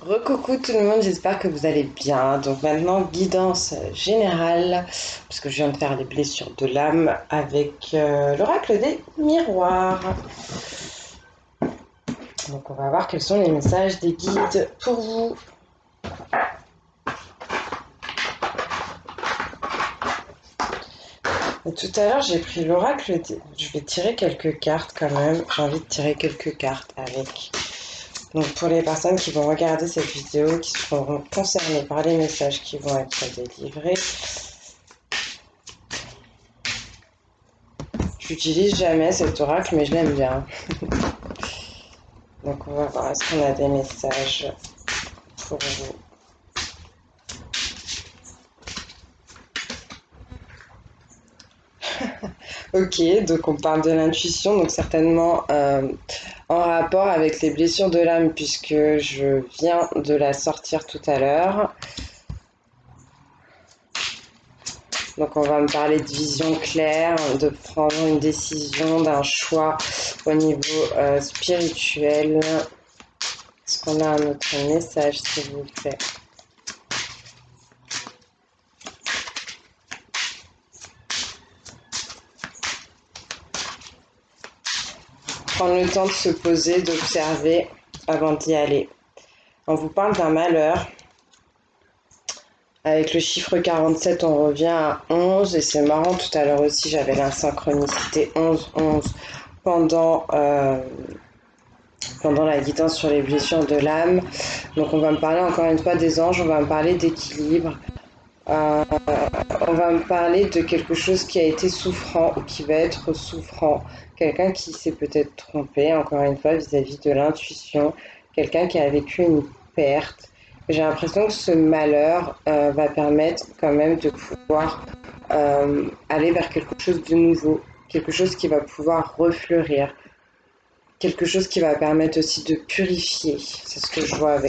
Recoucou tout le monde, j'espère que vous allez bien. Donc maintenant, guidance générale, parce que je viens de faire les blessures de l'âme avec l'oracle des miroirs. Donc on va voir quels sont les messages des guides pour vous. Et tout à l'heure, j'ai pris l'oracle des... Je vais tirer quelques cartes quand même. J'ai envie de tirer quelques cartes avec. Donc pour les personnes qui vont regarder cette vidéo, qui seront concernées par les messages qui vont être délivrés, j'utilise jamais cet oracle, mais je l'aime bien. Donc on va voir, est-ce qu'on a des messages pour vous? Ok, donc on parle de l'intuition, donc certainement en rapport avec les blessures de l'âme, puisque je viens de la sortir tout à l'heure. Donc on va me parler de vision claire, de prendre une décision, d'un choix au niveau spirituel. Est-ce qu'on a un autre message, s'il vous plaît? Prendre le temps de se poser, d'observer avant d'y aller. On vous parle d'un malheur. Avec le chiffre 47, on revient à 11. Et c'est marrant, tout à l'heure aussi, j'avais la synchronicité 11-11 pendant, pendant la guidance sur les blessures de l'âme. Donc on va me parler encore une fois des anges, on va me parler d'équilibre. Euh, on va me parler de quelque chose qui a été souffrant ou qui va être souffrant. Quelqu'un qui s'est peut-être trompé, encore une fois, vis-à-vis de l'intuition. Quelqu'un qui a vécu une perte. J'ai l'impression que ce malheur va permettre quand même de pouvoir aller vers quelque chose de nouveau. Quelque chose qui va pouvoir refleurir. Quelque chose qui va permettre aussi de purifier. C'est ce que je vois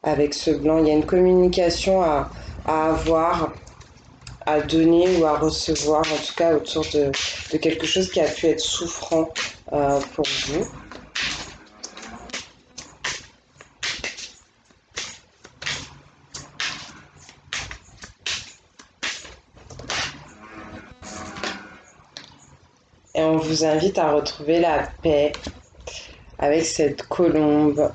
avec ce blanc. Il y a une communication à avoir, à donner ou à recevoir, en tout cas autour de quelque chose qui a pu être souffrant pour vous. Et on vous invite à retrouver la paix avec cette colombe.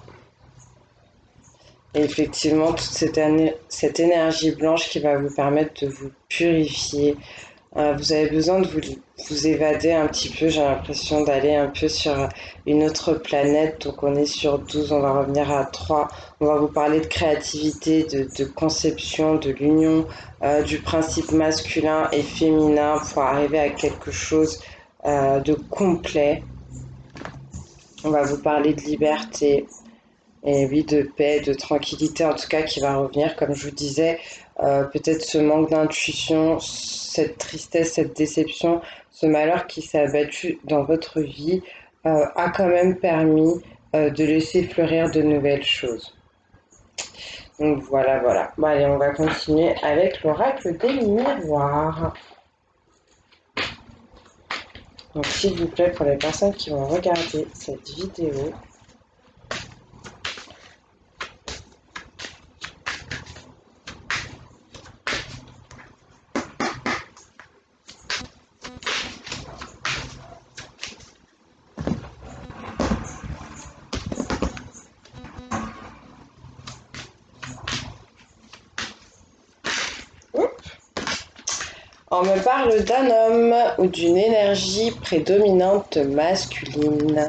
Et effectivement, toute cette énergie blanche qui va vous permettre de vous purifier. Vous avez besoin de vous évader un petit peu. J'ai l'impression d'aller un peu sur une autre planète. Donc on est sur 12, on va revenir à 3. On va vous parler de créativité, de conception, de l'union, du principe masculin et féminin pour arriver à quelque chose de complet. On va vous parler de liberté, et oui, de paix, de tranquillité en tout cas qui va revenir, comme je vous disais, peut-être ce manque d'intuition, cette tristesse, cette déception, ce malheur qui s'est abattu dans votre vie a quand même permis de laisser fleurir de nouvelles choses. Donc voilà, voilà. Bon, allez, on va continuer avec l'oracle des miroirs. Donc s'il vous plaît, pour les personnes qui vont regarder cette vidéo, on me parle d'un homme ou d'une énergie prédominante masculine.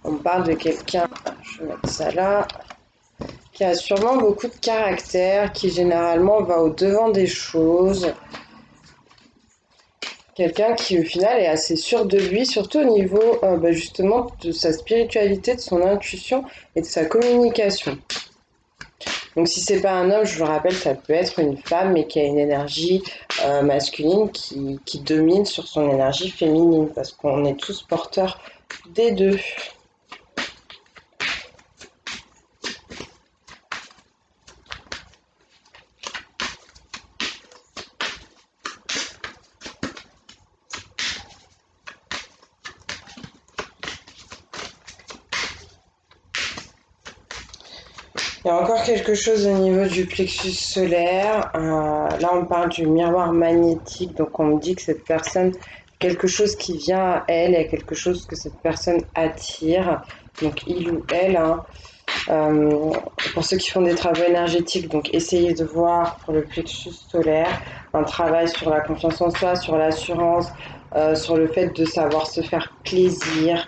On me parle de quelqu'un, je vais mettre ça là, qui a sûrement beaucoup de caractère, qui généralement va au-devant des choses. Quelqu'un qui au final est assez sûr de lui, surtout au niveau justement de sa spiritualité, de son intuition et de sa communication. Donc si c'est pas un homme, je vous le rappelle, ça peut être une femme, mais qui a une énergie masculine qui domine sur son énergie féminine, parce qu'on est tous porteurs des deux. Il y a encore quelque chose au niveau du plexus solaire. Là, on parle du miroir magnétique. Donc, on me dit que cette personne, quelque chose qui vient à elle, il y a quelque chose que cette personne attire. Donc, il ou elle. Hein. Euh, pour ceux qui font des travaux énergétiques, donc essayez de voir pour le plexus solaire un travail sur la confiance en soi, sur l'assurance, sur le fait de savoir se faire plaisir,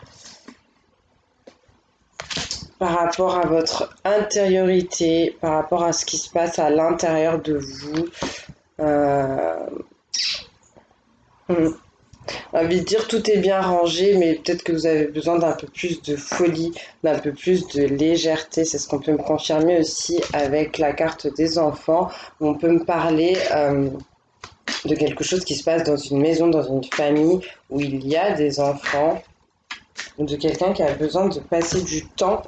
par rapport à votre intériorité, par rapport à ce qui se passe à l'intérieur de vous. Euh, hmm, envie de dire tout est bien rangé, mais peut-être que vous avez besoin d'un peu plus de folie, d'un peu plus de légèreté. C'est ce qu'on peut me confirmer aussi avec la carte des enfants. On peut me parler de quelque chose qui se passe dans une maison, dans une famille où il y a des enfants, ou de quelqu'un qui a besoin de passer du temps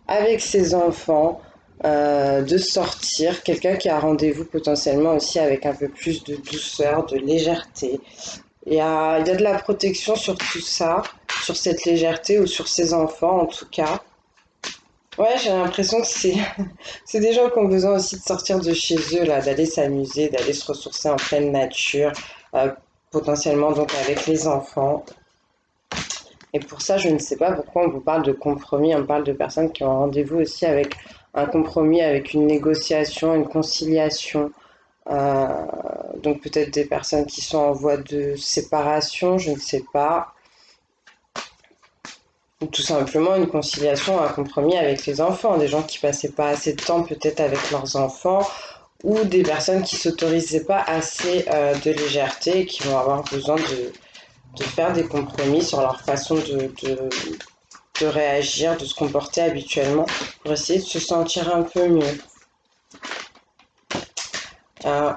avec ses enfants, de sortir, quelqu'un qui a rendez-vous potentiellement aussi avec un peu plus de douceur, de légèreté. Il y a de la protection sur tout ça, sur cette légèreté ou sur ses enfants en tout cas. Ouais, j'ai l'impression que c'est des gens qui ont besoin aussi de sortir de chez eux, là, d'aller s'amuser, d'aller se ressourcer en pleine nature, euh, potentiellement donc avec les enfants. Et pour ça, je ne sais pas pourquoi on vous parle de compromis, on parle de personnes qui ont rendez-vous aussi avec un compromis, avec une négociation, une conciliation. Euh, donc peut-être des personnes qui sont en voie de séparation, je ne sais pas. Ou tout simplement une conciliation, un compromis avec les enfants, des gens qui passaient pas assez de temps peut-être avec leurs enfants, ou des personnes qui s'autorisaient pas assez de légèreté et qui vont avoir besoin de faire des compromis sur leur façon de réagir, de se comporter habituellement pour essayer de se sentir un peu mieux.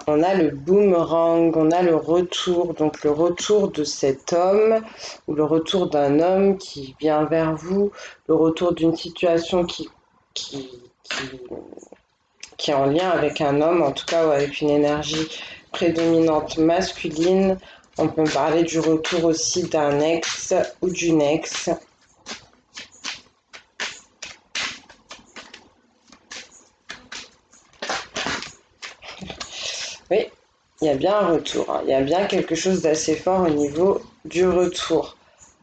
On a le boomerang, on a le retour, donc le retour de cet homme ou le retour d'un homme qui vient vers vous, le retour d'une situation qui, qui, qui est en lien avec un homme, en tout cas ou avec une énergie prédominante masculine. On peut parler du retour aussi d'un ex ou d'une ex. Oui, il y a bien un retour, hein. Il y a bien quelque chose d'assez fort au niveau du retour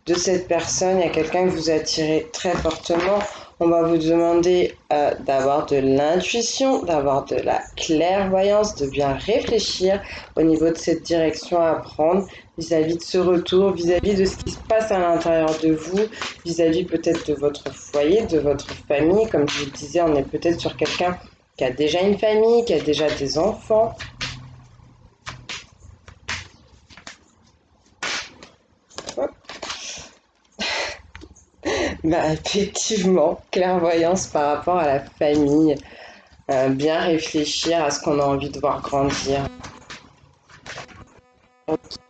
de cette personne. Il y a quelqu'un que vous attirez très fortement. On va vous demander d'avoir de l'intuition, d'avoir de la clairvoyance, de bien réfléchir au niveau de cette direction à prendre vis-à-vis de ce retour, vis-à-vis de ce qui se passe à l'intérieur de vous, vis-à-vis peut-être de votre foyer, de votre famille. Comme je vous le disais, on est peut-être sur quelqu'un qui a déjà une famille, qui a déjà des enfants. Bah, effectivement, clairvoyance par rapport à la famille, bien réfléchir à ce qu'on a envie de voir grandir.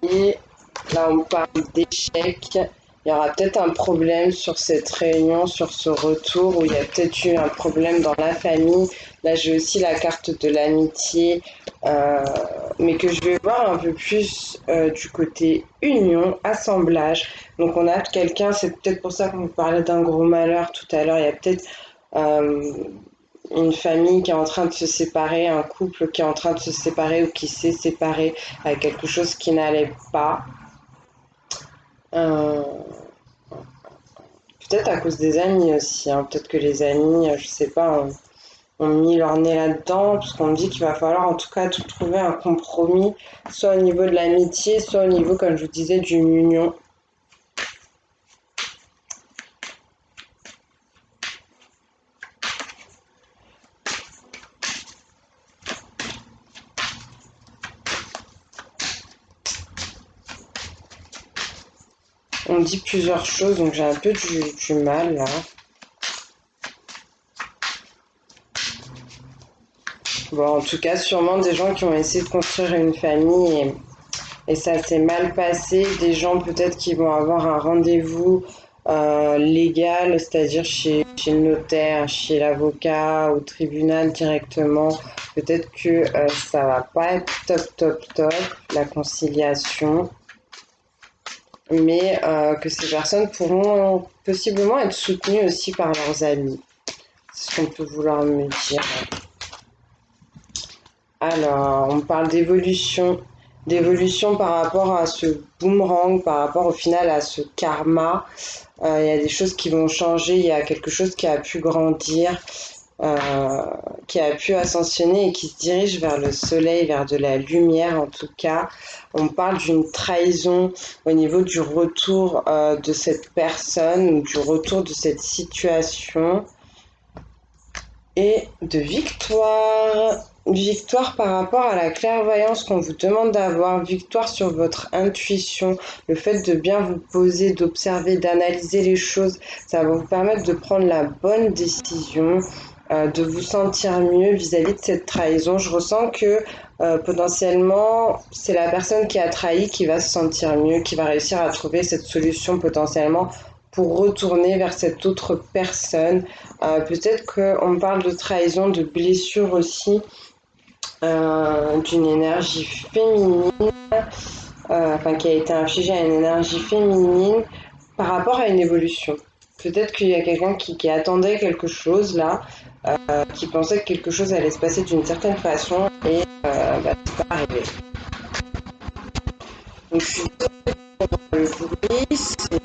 Et là, on parle d'échec. Il y aura peut-être un problème sur cette réunion, sur ce retour, où il y a peut-être eu un problème dans la famille. Là, j'ai aussi la carte de l'amitié, euh, mais que je vais voir un peu plus du côté union, assemblage. Donc, on a quelqu'un, c'est peut-être pour ça qu'on vous parlait d'un gros malheur tout à l'heure. Il y a peut-être euh, une famille qui est en train de se séparer, un couple qui est en train de se séparer ou qui s'est séparé avec quelque chose qui n'allait pas. Euh, Peut-être à cause des amis aussi, hein. Peut-être que les amis, je sais pas, ont mis leur nez là-dedans, parce qu'on me dit qu'il va falloir en tout cas trouver un compromis, soit au niveau de l'amitié, soit au niveau, comme je vous disais, d'une union. On me dit plusieurs choses, donc j'ai un peu du mal là. Bon, en tout cas, sûrement des gens qui ont essayé de construire une famille et ça s'est mal passé. Des gens peut-être qui vont avoir un rendez-vous légal, c'est-à-dire chez le notaire, chez l'avocat, au tribunal directement. Peut-être que ça va pas être top, la conciliation, mais que ces personnes pourront possiblement être soutenues aussi par leurs amis. C'est ce qu'on peut vouloir me dire. Alors, on parle d'évolution par rapport à ce boomerang, par rapport au final à ce karma. Il y a des choses qui vont changer, il y a quelque chose qui a pu grandir, qui a pu ascensionner et qui se dirige vers le soleil, vers de la lumière en tout cas. On parle d'une trahison au niveau du retour de cette personne, du retour de cette situation et de victoire. Victoire par rapport à la clairvoyance qu'on vous demande d'avoir, victoire sur votre intuition, le fait de bien vous poser, d'observer, d'analyser les choses, ça va vous permettre de prendre la bonne décision, de vous sentir mieux vis-à-vis de cette trahison. Je ressens que potentiellement c'est la personne qui a trahi qui va se sentir mieux, qui va réussir à trouver cette solution potentiellement pour retourner vers cette autre personne. Peut-être qu'on parle de trahison, de blessure aussi, d'une énergie féminine, qui a été infligée à une énergie féminine par rapport à une évolution. Peut-être qu'il y a quelqu'un qui attendait quelque chose là, qui pensait que quelque chose allait se passer d'une certaine façon et c'est pas arrivé. Donc je suis le bruit, c'est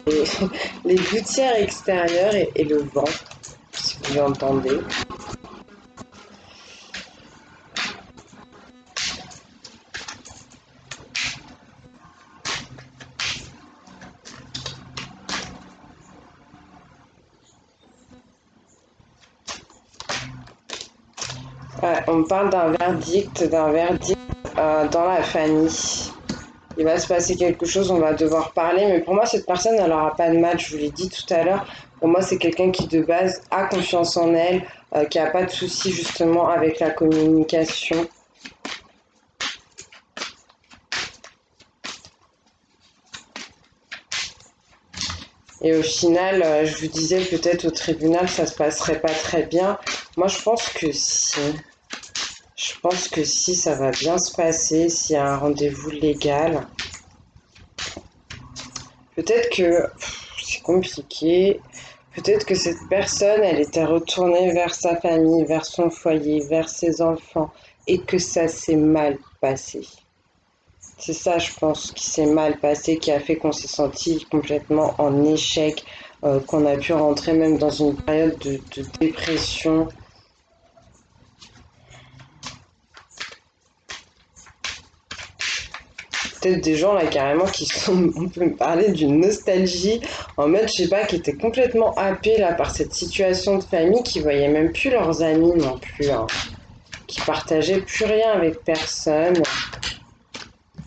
les gouttières extérieures et le vent, si vous l'entendez. Ouais, on parle d'un verdict dans la famille. Il va se passer quelque chose, on va devoir parler, mais pour moi, cette personne, elle n'aura pas de mal, je vous l'ai dit tout à l'heure. Pour moi, c'est quelqu'un qui, de base, a confiance en elle, qui n'a pas de souci, justement, avec la communication. Et au final, je vous disais, peut-être au tribunal, ça se passerait pas très bien. Moi, je pense que si. Je pense que si, ça va bien se passer, s'il y a un rendez-vous légal. Peut-être que c'est compliqué. Peut-être que cette personne, elle était retournée vers sa famille, vers son foyer, vers ses enfants, et que ça s'est mal passé. C'est ça, je pense, qui s'est mal passé, qui a fait qu'on s'est senti complètement en échec, qu'on a pu rentrer même dans une période de dépression. Peut-être des gens là carrément qui sont, on peut me parler d'une nostalgie en mode, je sais pas, qui étaient complètement happés là par cette situation de famille, qui voyaient même plus leurs amis non plus, hein, qui partageaient plus rien avec personne.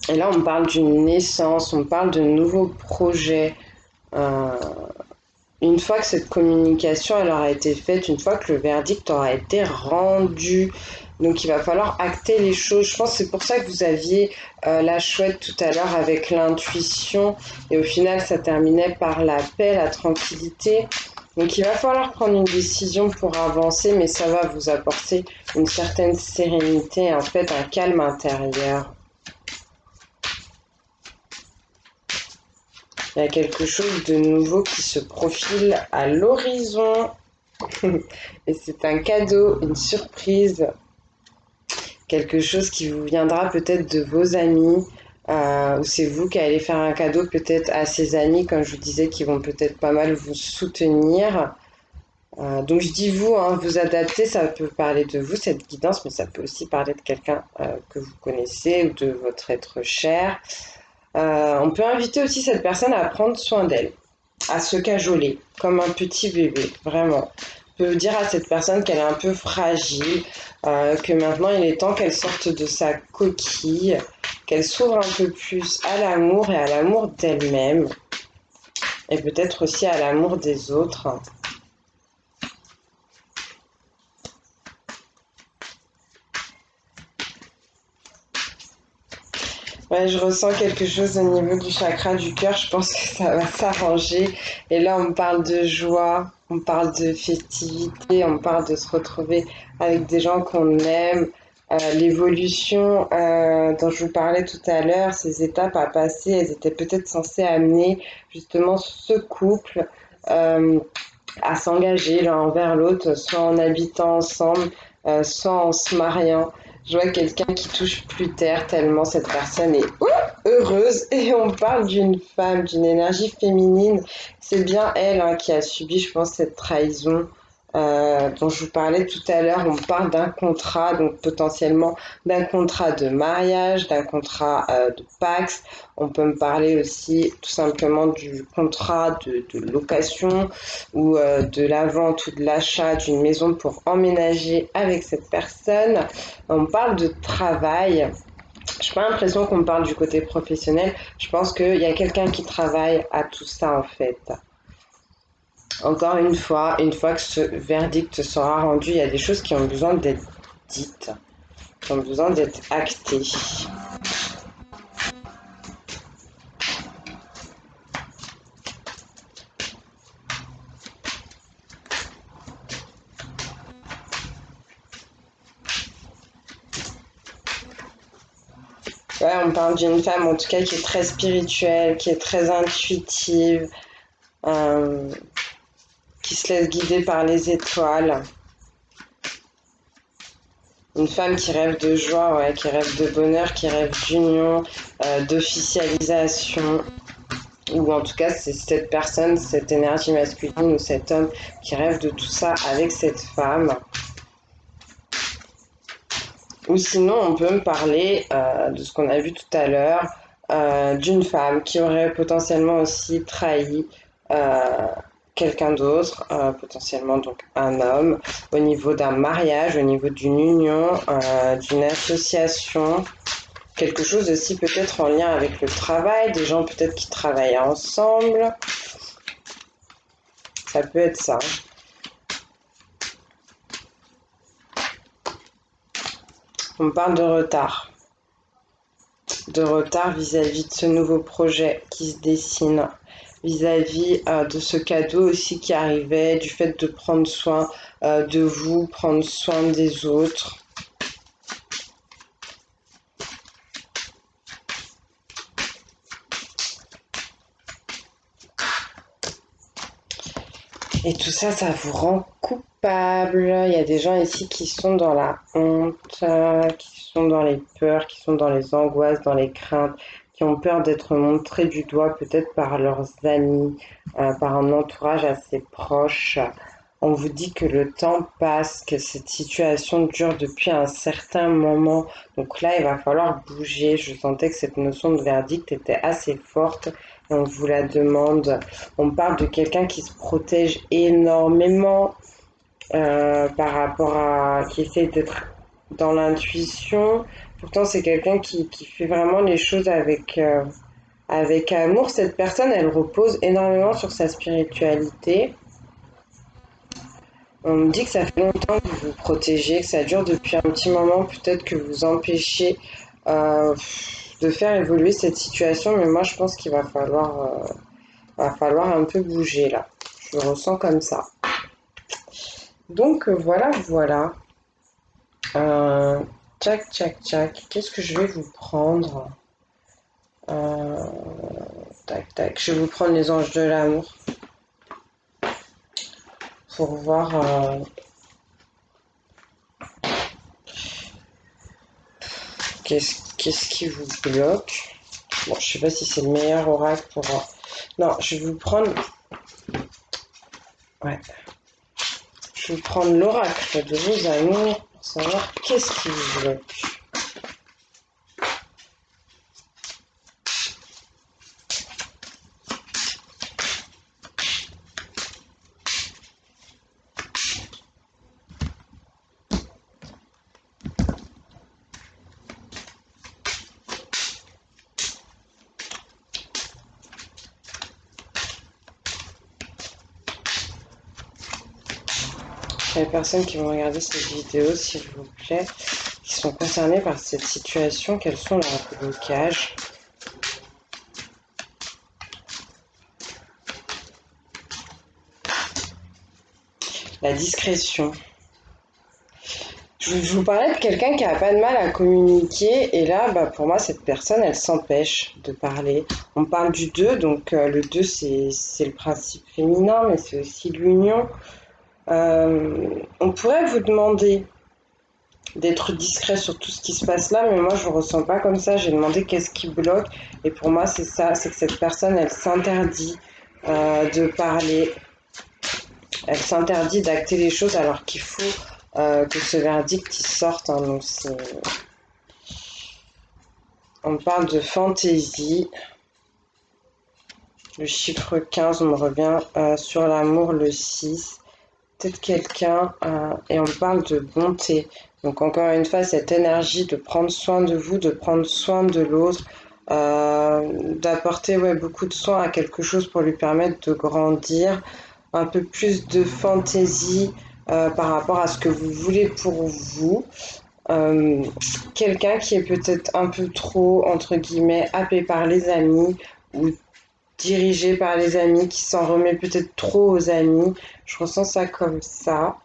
Et là, on parle d'une naissance, on parle de nouveaux projets. Euh, une fois que cette communication elle aura été faite, une fois que le verdict aura été rendu, donc il va falloir acter les choses. Je pense que c'est pour ça que vous aviez la chouette tout à l'heure avec l'intuition, et au final ça terminait par la paix, la tranquillité. Donc il va falloir prendre une décision pour avancer, mais ça va vous apporter une certaine sérénité, en fait un calme intérieur. Il y a quelque chose de nouveau qui se profile à l'horizon. Et c'est un cadeau, une surprise, quelque chose qui vous viendra peut-être de vos amis, ou c'est vous qui allez faire un cadeau peut-être à ces amis, comme je vous disais, qui vont peut-être pas mal vous soutenir. Donc je dis vous, hein, vous adapter, ça peut parler de vous, cette guidance, mais ça peut aussi parler de quelqu'un que vous connaissez ou de votre être cher. On peut inviter aussi cette personne à prendre soin d'elle, à se cajoler comme un petit bébé, vraiment. On peut dire à cette personne qu'elle est un peu fragile, que maintenant il est temps qu'elle sorte de sa coquille, qu'elle s'ouvre un peu plus à l'amour et à l'amour d'elle-même, et peut-être aussi à l'amour des autres. Ouais, je ressens quelque chose au niveau du chakra du cœur, je pense que ça va s'arranger. Et là, on parle de joie, on parle de festivité, on parle de se retrouver avec des gens qu'on aime. L'évolution dont je vous parlais tout à l'heure, ces étapes à passer, elles étaient peut-être censées amener justement ce couple euh, à s'engager l'un envers l'autre, soit en habitant ensemble, soit en se mariant. Je vois quelqu'un qui touche plus terre tellement cette personne est heureuse. Et on parle d'une femme, d'une énergie féminine. C'est bien elle hein, qui a subi, je pense, cette trahison dont je vous parlais tout à l'heure. On parle d'un contrat, donc potentiellement d'un contrat de mariage, d'un contrat de Pacs. On peut me parler aussi tout simplement du contrat de location ou de la vente ou de l'achat d'une maison pour emménager avec cette personne. On parle de travail. Je n'ai pas l'impression qu'on parle du côté professionnel. Je pense qu'il y a quelqu'un qui travaille à tout ça en fait. Encore une fois que ce verdict sera rendu, il y a des choses qui ont besoin d'être dites, qui ont besoin d'être actées. Ouais, on parle d'une femme en tout cas qui est très spirituelle, qui est très intuitive, euh, qui se laisse guider par les étoiles. Une femme qui rêve de joie, ouais, qui rêve de bonheur, qui rêve d'union, d'officialisation. Ou en tout cas, c'est cette personne, cette énergie masculine ou cet homme qui rêve de tout ça avec cette femme. Ou sinon, on peut me parler de ce qu'on a vu tout à l'heure, d'une femme qui aurait potentiellement aussi trahi euh, quelqu'un d'autre, potentiellement donc un homme, au niveau d'un mariage, au niveau d'une union, d'une association, quelque chose aussi peut-être en lien avec le travail, des gens peut-être qui travaillent ensemble, ça peut être ça. On parle de retard vis-à-vis de ce nouveau projet qui se dessine, vis-à-vis de ce cadeau aussi qui arrivait, du fait de prendre soin de vous, prendre soin des autres. Et tout ça, ça vous rend coupable. Il y a des gens ici qui sont dans la honte, qui sont dans les peurs, qui sont dans les angoisses, dans les craintes, qui ont peur d'être montrés du doigt peut-être par leurs amis, par un entourage assez proche. On vous dit que le temps passe, que cette situation dure depuis un certain moment. Donc là, il va falloir bouger. Je sentais que cette notion de verdict était assez forte et on vous la demande. On parle de quelqu'un qui se protège énormément par rapport à... qui essaie d'être dans l'intuition. Pourtant, c'est quelqu'un qui fait vraiment les choses avec amour. Cette personne, elle repose énormément sur sa spiritualité. On me dit que ça fait longtemps que vous vous protégez, que ça dure depuis un petit moment, peut-être que vous empêchez euh, de faire évoluer cette situation, mais moi je pense qu'il va falloir un peu bouger là. Je le ressens comme ça. Donc voilà, voilà. Euh, Tchac, tchac, tchac. Qu'est-ce que je vais vous prendre? Euh, Tac, tac. Je vais vous prendre les anges de l'amour pour voir qu'est-ce qui vous bloque. Bon, je sais pas si c'est le meilleur oracle pour... Non, je vais vous prendre... Ouais. Je vais vous prendre l'oracle de vos amours pour savoir qu'est-ce qui vous bloque. Les personnes qui vont regarder cette vidéo, s'il vous plaît, qui sont concernées par cette situation, quels sont leurs blocages? La discrétion. Je vous parlais de quelqu'un qui a pas de mal à communiquer et là, bah, pour moi, cette personne, elle s'empêche de parler. On parle du 2, donc le 2, c'est le principe féminin, mais c'est aussi l'union. On pourrait vous demander d'être discret sur tout ce qui se passe là, mais moi, je ne ressens pas comme ça. J'ai demandé qu'est-ce qui bloque et pour moi, c'est ça, c'est que cette personne, elle s'interdit de parler, elle s'interdit d'acter les choses alors qu'il faut que ce verdict il sorte. Hein, donc on parle de fantaisie. Le chiffre 15, on me revient sur l'amour, le 6. Peut-être quelqu'un, et on parle de bonté. Donc encore une fois, cette énergie de prendre soin de vous, de prendre soin de l'autre, d'apporter beaucoup de soin à quelque chose pour lui permettre de grandir, un peu plus de fantaisie par rapport à ce que vous voulez pour vous. Euh, Quelqu'un qui est peut-être un peu trop, entre guillemets, happé par les amis ou dirigé par les amis, qui s'en remet peut-être trop aux amis. Je ressens ça comme ça.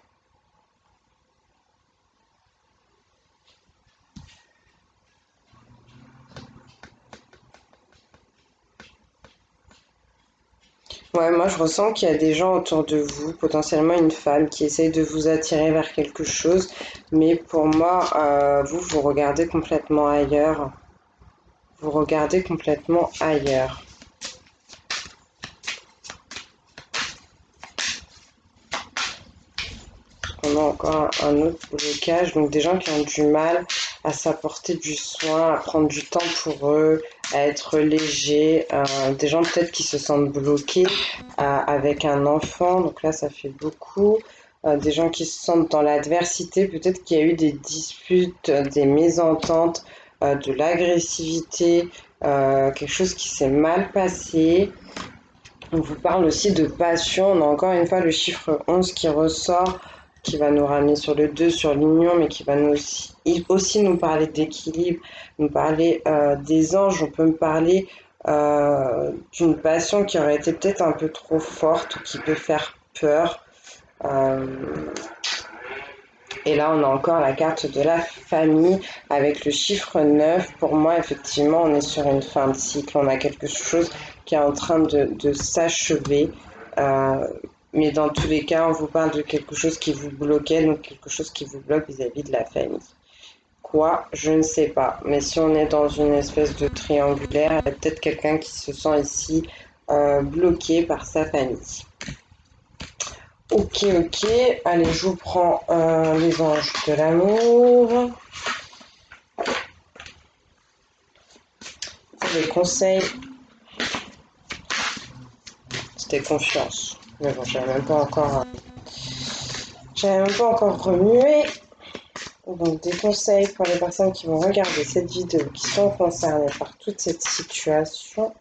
Ouais, moi je ressens qu'il y a des gens autour de vous, potentiellement une femme qui essaye de vous attirer vers quelque chose, mais pour moi, vous regardez complètement ailleurs. Vous regardez complètement ailleurs. On a encore un autre blocage, donc des gens qui ont du mal à s'apporter du soin, à prendre du temps pour eux, à être légers, des gens peut-être qui se sentent bloqués avec un enfant, donc là ça fait beaucoup. Des gens qui se sentent dans l'adversité, peut-être qu'il y a eu des disputes, des mésententes, de l'agressivité, quelque chose qui s'est mal passé. On vous parle aussi de passion. On a encore une fois le chiffre 11 qui ressort, qui va nous ramener sur le 2, sur l'union, mais qui va aussi nous parler d'équilibre, nous parler des anges. On peut me parler d'une passion qui aurait été peut-être un peu trop forte ou qui peut faire peur. Euh, et là, on a encore la carte de la famille avec le chiffre 9. Pour moi, effectivement, on est sur une fin de cycle. On a quelque chose qui est en train de s'achever. Euh, mais dans tous les cas, on vous parle de quelque chose qui vous bloquait, donc quelque chose qui vous bloque vis-à-vis de la famille. Quoi? Je ne sais pas. Mais si on est dans une espèce de triangulaire, il y a peut-être quelqu'un qui se sent ici bloqué par sa famille. Ok, ok. Allez, je vous prends les anges de l'amour. Les conseils, c'était confiance. Mais bon, j'avais même pas encore remué. Donc, des conseils pour les personnes qui vont regarder cette vidéo, qui sont concernées par toute cette situation.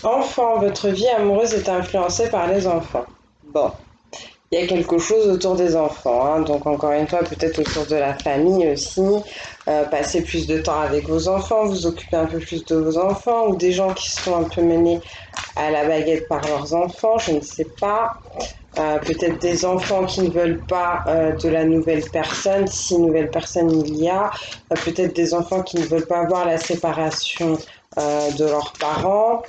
Enfant, votre vie amoureuse est influencée par les enfants. Bon, il y a quelque chose autour des enfants, hein. Donc encore une fois, peut-être autour de la famille aussi. Passer plus de temps avec vos enfants, vous occuper un peu plus de vos enfants, ou des gens qui sont un peu menés à la baguette par leurs enfants, je ne sais pas. Peut-être des enfants qui ne veulent pas de la nouvelle personne, si nouvelle personne il y a. Peut-être des enfants qui ne veulent pas voir la séparation de leurs parents.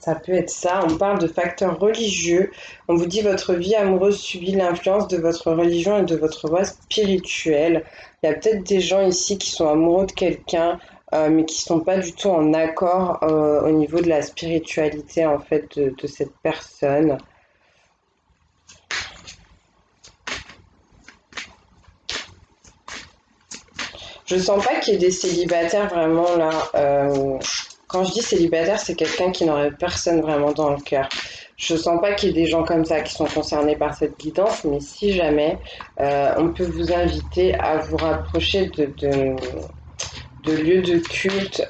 Ça peut être ça. On parle de facteurs religieux. On vous dit votre vie amoureuse subit l'influence de votre religion et de votre voie spirituelle. Il y a peut-être des gens ici qui sont amoureux de quelqu'un, mais qui ne sont pas du tout en accord au niveau de la spiritualité en fait de cette personne. Je sens pas qu'il y ait des célibataires vraiment là. Quand je dis célibataire, c'est quelqu'un qui n'aurait personne vraiment dans le cœur. Je sens pas qu'il y ait des gens comme ça qui sont concernés par cette guidance, mais si jamais, on peut vous inviter à vous rapprocher de lieux de culte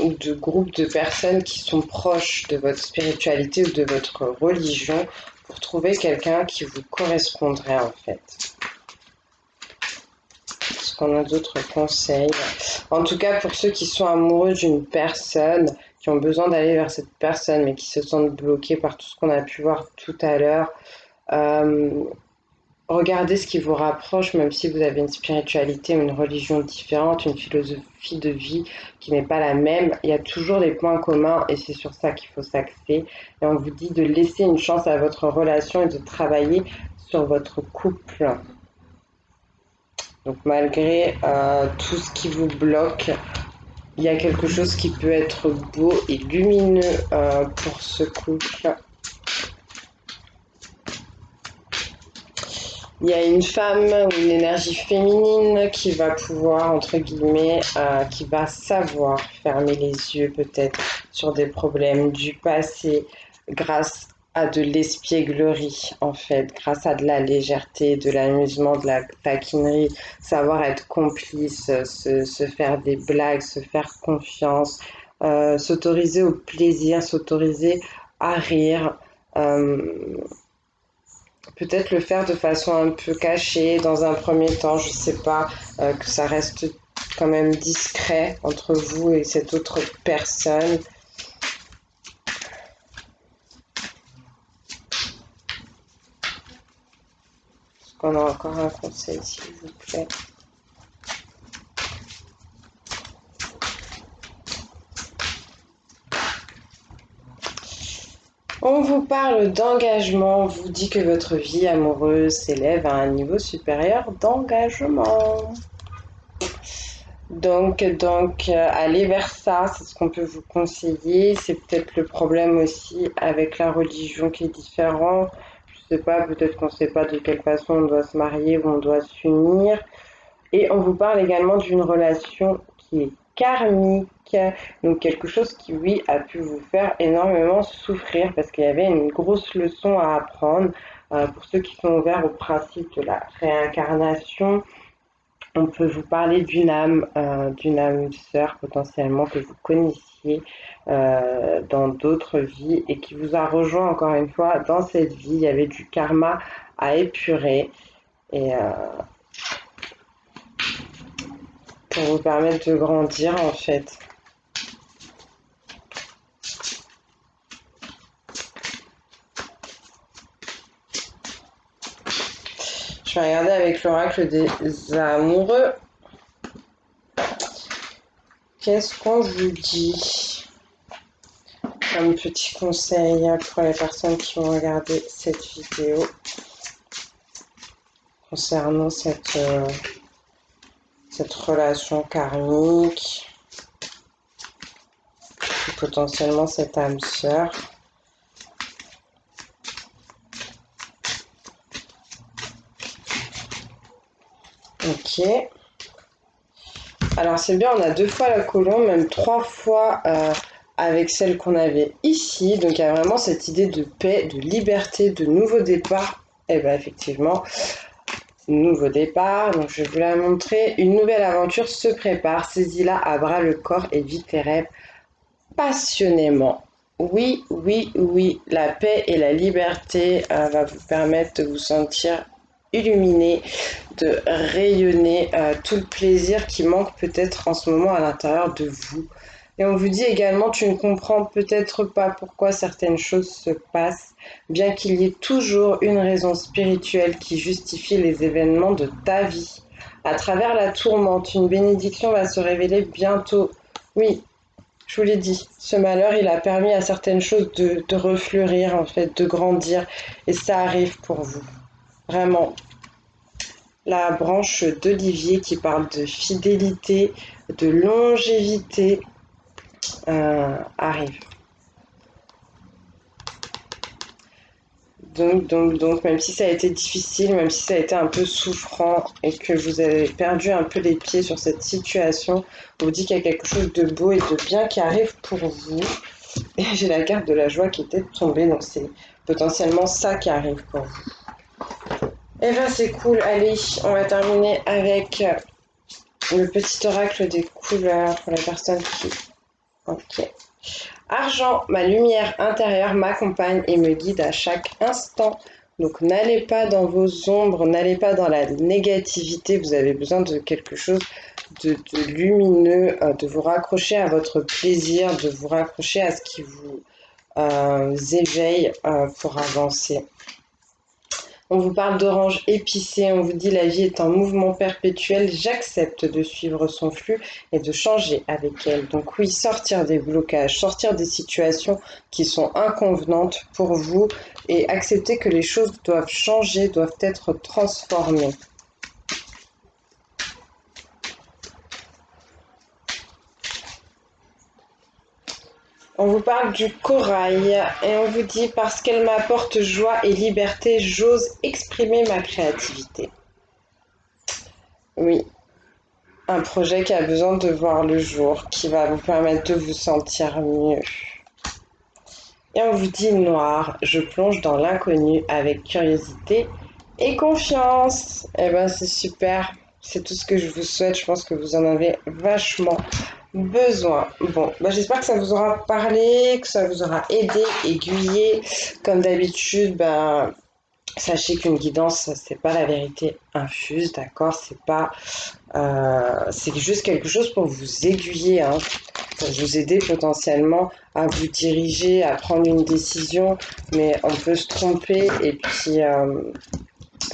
ou de groupes de personnes qui sont proches de votre spiritualité ou de votre religion pour trouver quelqu'un qui vous correspondrait en fait. Est-ce qu'on a d'autres conseils? En tout cas, pour ceux qui sont amoureux d'une personne, qui ont besoin d'aller vers cette personne, mais qui se sentent bloqués par tout ce qu'on a pu voir tout à l'heure, regardez ce qui vous rapproche, même si vous avez une spiritualité ou une religion différente, une philosophie de vie qui n'est pas la même. Il y a toujours des points communs et c'est sur ça qu'il faut s'axer. Et on vous dit de laisser une chance à votre relation et de travailler sur votre couple. Donc malgré tout ce qui vous bloque, il y a quelque chose qui peut être beau et lumineux pour ce couple. Il y a une femme ou une énergie féminine qui va pouvoir, entre guillemets, qui va savoir fermer les yeux peut-être sur des problèmes du passé grâce à de l'espièglerie en fait, grâce à de la légèreté, de l'amusement, de la taquinerie, savoir être complice, se faire des blagues, se faire confiance, s'autoriser au plaisir, s'autoriser à rire. Peut-être le faire de façon un peu cachée dans un premier temps, je sais pas, que ça reste quand même discret entre vous et cette autre personne. Est-ce qu'on a encore un conseil, s'il vous plaît? On vous parle d'engagement, on vous dit que votre vie amoureuse s'élève à un niveau supérieur d'engagement. Donc, aller vers ça, c'est ce qu'on peut vous conseiller. C'est peut-être le problème aussi avec la religion qui est différent. Je sais pas, peut-être qu'on ne sait pas de quelle façon on doit se marier ou on doit s'unir. Et on vous parle également d'une relation qui est karmique, donc quelque chose qui, oui, a pu vous faire énormément souffrir parce qu'il y avait une grosse leçon à apprendre. Pour ceux qui sont ouverts au principe de la réincarnation, on peut vous parler d'une âme sœur potentiellement que vous connaissiez dans d'autres vies et qui vous a rejoint encore une fois dans cette vie. Il y avait du karma à épurer et pour vous permettre de grandir en fait. Je vais regarder avec l'oracle des amoureux. Qu'est-ce qu'on vous dit comme petit conseil pour les personnes qui vont regarder cette vidéo concernant cette relation karmique et potentiellement cette âme sœur? Ok. Alors c'est bien, on a 2 fois la colombe, même 3 fois avec celle qu'on avait ici. Donc il y a vraiment cette idée de paix, de liberté, de nouveau départ. Et bien effectivement, nouveau départ. Donc je vais vous la montrer. Une nouvelle aventure se prépare. Saisis-la à bras le corps et vis tes rêves passionnément. Oui, oui, oui, la paix et la liberté va vous permettre de vous sentir illuminé, de rayonner tout le plaisir qui manque peut-être en ce moment à l'intérieur de vous. Et on vous dit également, tu ne comprends peut-être pas pourquoi certaines choses se passent, bien qu'il y ait toujours une raison spirituelle qui justifie les événements de ta vie. À travers la tourmente, une bénédiction va se révéler bientôt. Oui, je vous l'ai dit, ce malheur, il a permis à certaines choses de refleurir, en fait, de grandir. Et ça arrive pour vous. Vraiment. La branche d'olivier qui parle de fidélité, de longévité, arrive. Donc, même si ça a été difficile, même si ça a été un peu souffrant et que vous avez perdu un peu les pieds sur cette situation, on vous dit qu'il y a quelque chose de beau et de bien qui arrive pour vous. Et j'ai la carte de la joie qui était tombée, donc c'est potentiellement ça qui arrive pour vous. Et bien c'est cool, allez, on va terminer avec le petit oracle des couleurs pour les personnes qui... Ok. Argent, ma lumière intérieure m'accompagne et me guide à chaque instant. Donc n'allez pas dans vos ombres, n'allez pas dans la négativité, vous avez besoin de quelque chose de lumineux, de vous raccrocher à votre plaisir, de vous raccrocher à ce qui vous éveille pour avancer. On vous parle d'orange épicé, on vous dit la vie est en mouvement perpétuel, j'accepte de suivre son flux et de changer avec elle. Donc oui, sortir des blocages, sortir des situations qui sont inconvenantes pour vous et accepter que les choses doivent changer, doivent être transformées. On vous parle du corail et on vous dit parce qu'elle m'apporte joie et liberté, j'ose exprimer ma créativité. Oui, un projet qui a besoin de voir le jour, qui va vous permettre de vous sentir mieux. Et on vous dit noir, je plonge dans l'inconnu avec curiosité et confiance. Eh ben c'est super, c'est tout ce que je vous souhaite, je pense que vous en avez vachement besoin. Bon, bah j'espère que ça vous aura parlé, que ça vous aura aidé, aiguillé. Comme d'habitude, ben sachez qu'une guidance, c'est pas la vérité infuse, d'accord? C'est juste quelque chose pour vous aiguiller, hein, pour vous aider potentiellement à vous diriger, à prendre une décision, mais on peut se tromper et puis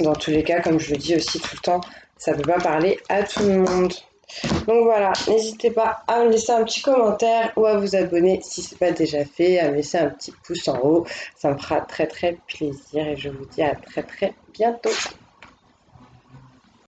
dans tous les cas, comme je le dis aussi tout le temps, ça ne peut pas parler à tout le monde. Donc voilà, n'hésitez pas à me laisser un petit commentaire ou à vous abonner si ce n'est pas déjà fait, à me laisser un petit pouce en haut, ça me fera très très plaisir et je vous dis à très très bientôt.